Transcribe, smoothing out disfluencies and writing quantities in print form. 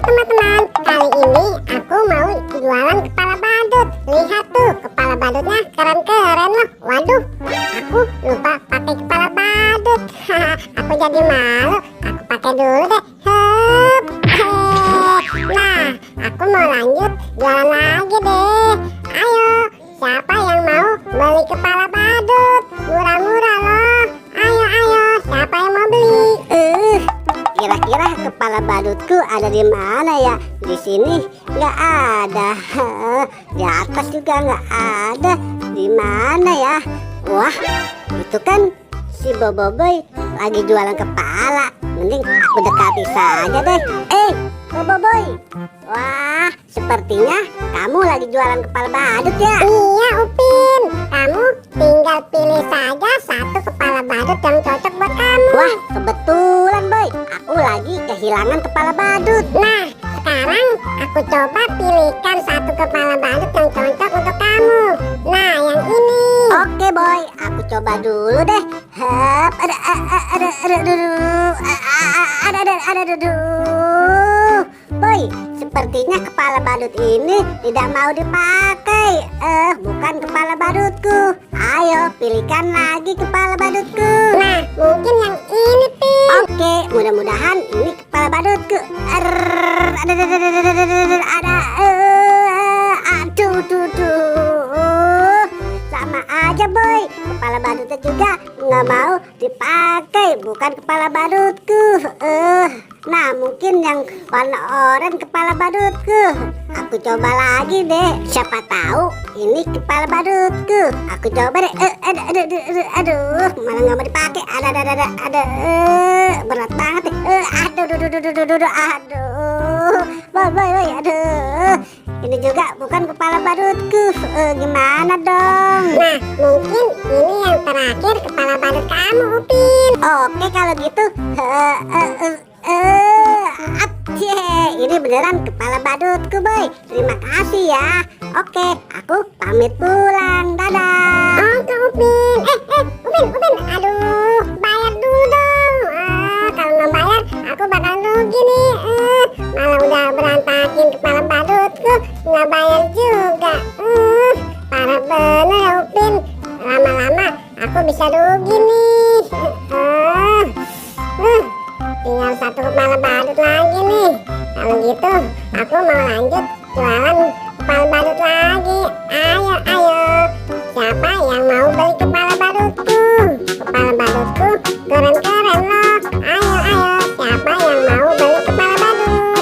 teman-teman, kali ini aku mau jualan kepala badut. Lihat tuh, kepala badutnya keren-keren loh. Waduh, aku lupa pakai kepala badut. Aku jadi malu. Aku pakai dulu deh. Hup. Nah, aku mau lanjut jualan lagi deh. Ayo, siapa yang mau beli kepala badut? Murah-murah loh. Ayo, siapa yang mau beli? Kira-kira kepala badutku ada di mana ya? Di sini nggak ada, di atas juga nggak ada. Di mana ya? Wah, itu kan si Boboiboy lagi jualan kepala. Mending aku dekati saja deh. Boboiboy, wah, sepertinya kamu lagi jualan kepala badut ya? Iya, Upin. Kamu tinggal pilih saja satu kepala badut yang cocok buat kamu. Wah, kebetulan Boy, aku lagi kehilangan kepala badut. Nah, sekarang aku coba pilihkan satu kepala badut yang cocok untuk kamu. Nah, yang ini. Oke Boy, aku coba dulu deh. Hup, Boy, sepertinya kepala badut ini tidak mau dipakai. Bukan kepala badutku. Ayo, pilihkan lagi kepala badutku. Nah, mungkin yang ini, Pin. Oke, mudah-mudahan ini kepala badutku. Sama aja Boy, kepala badutnya juga nggak mau dipakai, bukan kepala badutku. Nah, mungkin yang warna oranye kepala badutku. Aku coba lagi deh, siapa tahu ini kepala badutku. Aku coba deh. Aduh, malah nggak mau dipakai. Ada, berat banget nih. Boy, aduh. Ini juga bukan kepala badutku. Gimana dong? Nah, mungkin ini yang terakhir kepala badut kamu, Upin. Oke, kalau gitu. Ini beneran kepala badutku, Boy. Terima kasih ya. Oke, aku pamit pulang. Dadah. Oke, Upin. Upin. Aduh, bayar dulu dong. Kalau nggak bayar, aku bakal rugi nih. Malah udah berantakin kepala badutku, nggak bayar juga. Parah bener ya, Upin. Lama-lama aku bisa rugi nih. Tinggal satu kepala badut lagi nih. Kalau gitu, aku mau lanjut jualan kepala badut lagi. Ayo. Siapa yang mau beli kepala badutku? Kepala badutku keren-keren loh. Ayo. Siapa yang mau beli kepala badut?